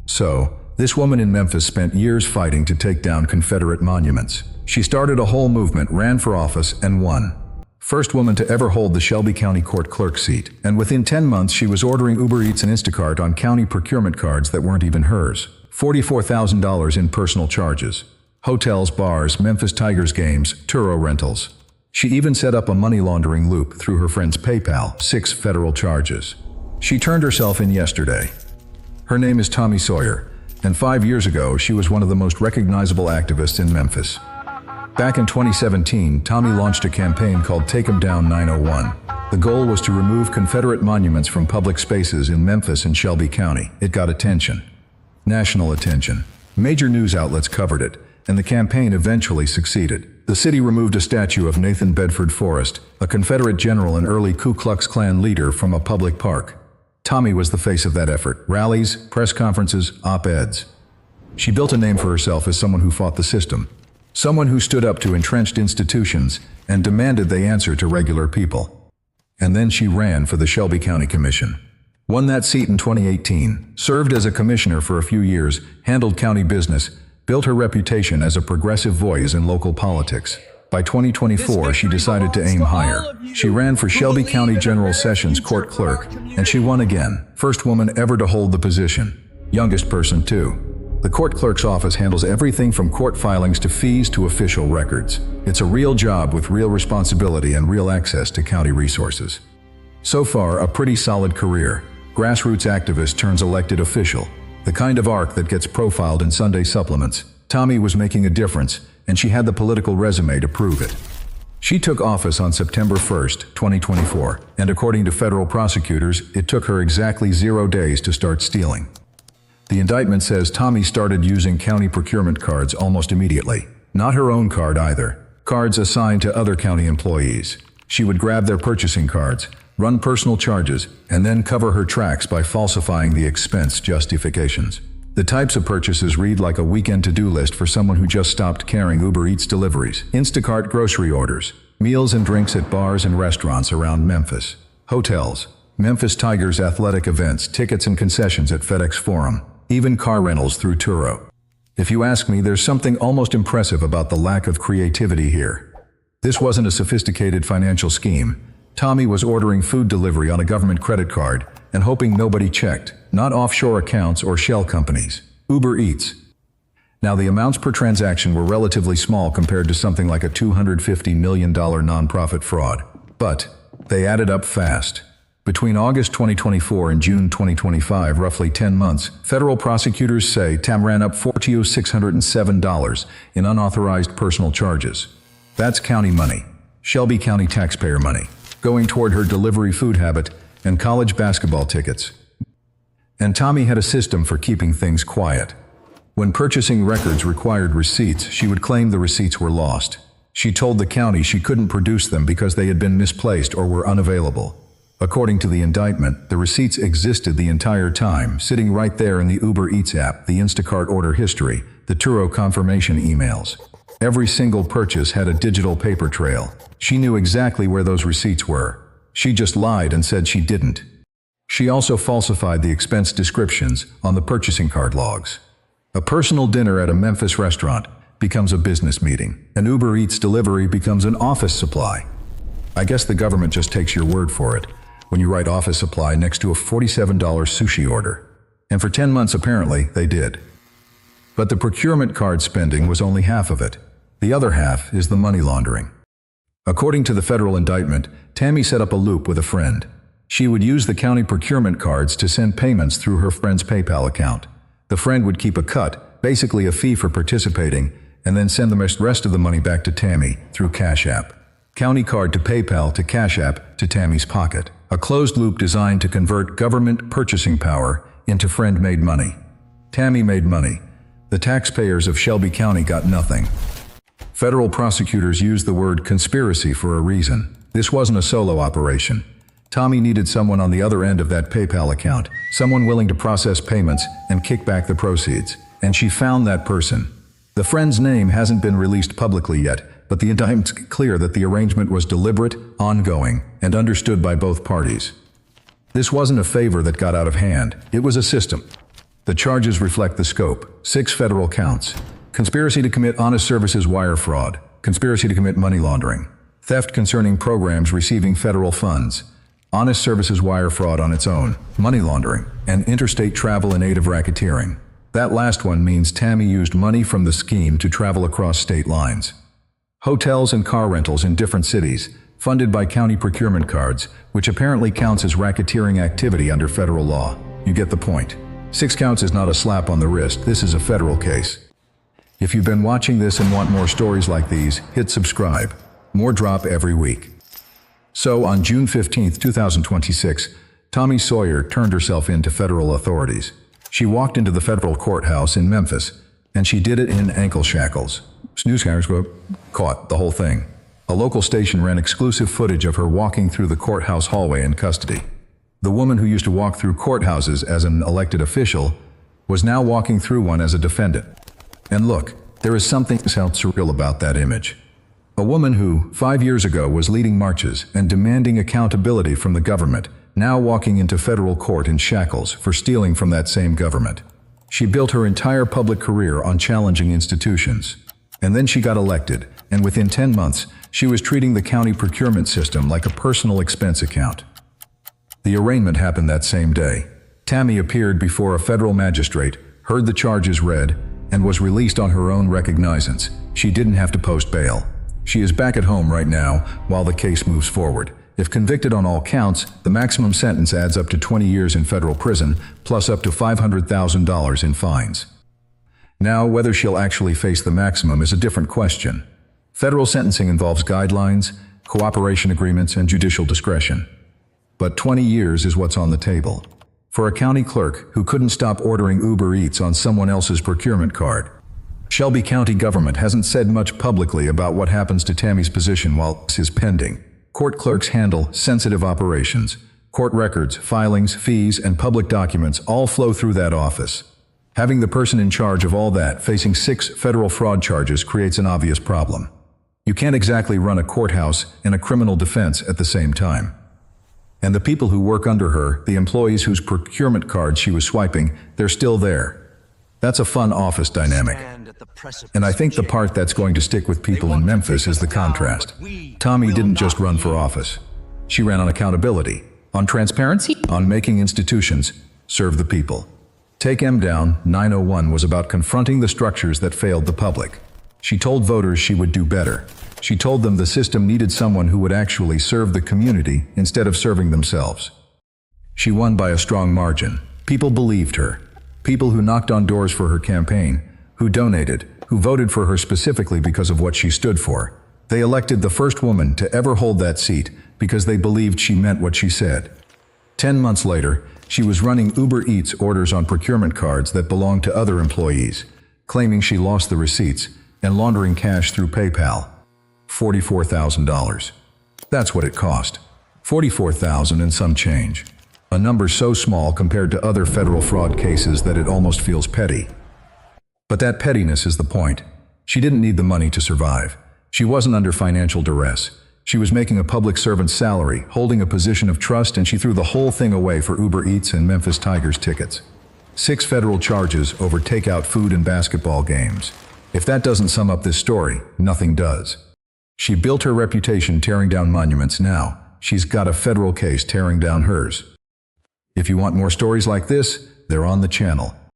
So, this woman in Memphis spent years fighting to take down Confederate monuments. She started a whole movement, ran for office, and won. First woman to ever hold the Shelby County Court Clerk seat. And within 10 months, she was ordering Uber Eats and Instacart on county procurement cards that weren't even hers. $44,000 in personal charges. Hotels, bars, Memphis Tigers games, Turo rentals. She even set up a money laundering loop through her friend's PayPal, 6 federal charges. She turned herself in yesterday. Her name is Tami Sawyer, and 5 years ago, she was one of the most recognizable activists in Memphis. Back in 2017, Tami launched a campaign called Take 'Em Down 901. The goal was to remove Confederate monuments from public spaces in Memphis and Shelby County. It got attention. National attention. Major news outlets covered it, and the campaign eventually succeeded. The city removed a statue of Nathan Bedford Forrest, a Confederate general and early Ku Klux Klan leader, from a public park. Tami was the face of that effort. Rallies, press conferences, op-eds. She built a name for herself as someone who fought the system. Someone who stood up to entrenched institutions and demanded they answer to regular people. And then she ran for the Shelby County Commission. Won that seat in 2018, served as a commissioner for a few years, handled county business, built her reputation as a progressive voice in local politics. By 2024, she decided to aim higher. She ran for Shelby County General Sessions Court Clerk, and she won again. First woman ever to hold the position. Youngest person, too. The court clerk's office handles everything from court filings to fees to official records. It's a real job with real responsibility and real access to county resources. So far, a pretty solid career. Grassroots activist turns elected official. The kind of arc that gets profiled in Sunday supplements. Tami was making a difference, and she had the political resume to prove it. She took office on September 1st, 2024, and according to federal prosecutors, it took her exactly 0 days to start stealing. The indictment says Tami started using county procurement cards almost immediately. Not her own card either. Cards assigned to other county employees. She would grab their purchasing cards, run personal charges, and then cover her tracks by falsifying the expense justifications. The types of purchases read like a weekend to-do list for someone who just stopped carrying Uber Eats deliveries. Instacart grocery orders. Meals and drinks at bars and restaurants around Memphis. Hotels. Memphis Tigers athletic events, tickets and concessions at FedEx Forum. Even car rentals through Turo. If you ask me, there's something almost impressive about the lack of creativity here. This wasn't a sophisticated financial scheme. Tami was ordering food delivery on a government credit card and hoping nobody checked, not offshore accounts or shell companies. Uber Eats. Now, the amounts per transaction were relatively small compared to something like a $250 million nonprofit fraud, but they added up fast. Between August 2024 and June 2025, roughly 10 months, federal prosecutors say Tam ran up $4,607 in unauthorized personal charges. That's county money, Shelby County taxpayer money, going toward her delivery food habit and college basketball tickets. And Tami had a system for keeping things quiet. When purchasing records required receipts, she would claim the receipts were lost. She told the county she couldn't produce them because they had been misplaced or were unavailable. According to the indictment, the receipts existed the entire time, sitting right there in the Uber Eats app, the Instacart order history, the Turo confirmation emails. Every single purchase had a digital paper trail. She knew exactly where those receipts were. She just lied and said she didn't. She also falsified the expense descriptions on the purchasing card logs. A personal dinner at a Memphis restaurant becomes a business meeting. An Uber Eats delivery becomes an office supply. I guess the government just takes your word for it when you write office supply next to a $47 sushi order. And for 10 months, apparently, they did. But the procurement card spending was only half of it. The other half is the money laundering. According to the federal indictment, Tami set up a loop with a friend. She would use the county procurement cards to send payments through her friend's PayPal account. The friend would keep a cut, basically a fee for participating, and then send the rest of the money back to Tami through Cash App. County card to PayPal to Cash App to Tami's pocket. A closed loop designed to convert government purchasing power into friend-made money. Tami made money. The taxpayers of Shelby County got nothing. Federal prosecutors used the word conspiracy for a reason. This wasn't a solo operation. Tami needed someone on the other end of that PayPal account, someone willing to process payments and kick back the proceeds. And she found that person. The friend's name hasn't been released publicly yet, but the indictment's clear that the arrangement was deliberate, ongoing, and understood by both parties. This wasn't a favor that got out of hand. It was a system. The charges reflect the scope: 6 federal counts. Conspiracy to commit honest services wire fraud, conspiracy to commit money laundering, theft concerning programs receiving federal funds, honest services wire fraud on its own, money laundering, and interstate travel in aid of racketeering. That last one means Tami used money from the scheme to travel across state lines. Hotels and car rentals in different cities, funded by county procurement cards, which apparently counts as racketeering activity under federal law. You get the point. 6 counts is not a slap on the wrist, this is a federal case. If you've been watching this and want more stories like these, hit subscribe. More drop every week. So, on June 15, 2026, Tami Sawyer turned herself in to federal authorities. She walked into the federal courthouse in Memphis, and she did it in ankle shackles. News cameras caught the whole thing. A local station ran exclusive footage of her walking through the courthouse hallway in custody. The woman who used to walk through courthouses as an elected official was now walking through one as a defendant. And look, there is something surreal about that image. A woman who, 5 years ago, was leading marches and demanding accountability from the government, now walking into federal court in shackles for stealing from that same government. She built her entire public career on challenging institutions. And then she got elected, and within 10 months, she was treating the county procurement system like a personal expense account. The arraignment happened that same day. Tami appeared before a federal magistrate, heard the charges read, and was released on her own recognizance. She didn't have to post bail. She is back at home right now while the case moves forward. If convicted on all counts, the maximum sentence adds up to 20 years in federal prison, plus up to $500,000 in fines. Now, whether she'll actually face the maximum is a different question. Federal sentencing involves guidelines, cooperation agreements, and judicial discretion. But 20 years is what's on the table. For a county clerk who couldn't stop ordering Uber Eats on someone else's procurement card. Shelby County government hasn't said much publicly about what happens to Tami's position while this is pending. Court clerks handle sensitive operations. Court records, filings, fees, and public documents all flow through that office. Having the person in charge of all that facing 6 federal fraud charges creates an obvious problem. You can't exactly run a courthouse and a criminal defense at the same time. And the people who work under her, the employees whose procurement cards she was swiping, they're still there. That's a fun office dynamic. And I think the part that's going to stick with people in Memphis is the contrast. Tami didn't just run for office. She ran on accountability, on transparency, on making institutions serve the people. Take M Down 901 was about confronting the structures that failed the public. She told voters she would do better. She told them the system needed someone who would actually serve the community instead of serving themselves. She won by a strong margin. People believed her. People who knocked on doors for her campaign, who donated, who voted for her specifically because of what she stood for. They elected the first woman to ever hold that seat because they believed she meant what she said. 10 months later, she was running Uber Eats orders on procurement cards that belonged to other employees, claiming she lost the receipts and laundering cash through PayPal. $44,000. That's what it cost. $44,000 and some change. A number so small compared to other federal fraud cases that it almost feels petty. But that pettiness is the point. She didn't need the money to survive. She wasn't under financial duress. She was making a public servant's salary, holding a position of trust, and she threw the whole thing away for Uber Eats and Memphis Tigers tickets. 6 federal charges over takeout food and basketball games. If that doesn't sum up this story, nothing does. She built her reputation tearing down monuments. Now, she's got a federal case tearing down hers. If you want more stories like this, they're on the channel.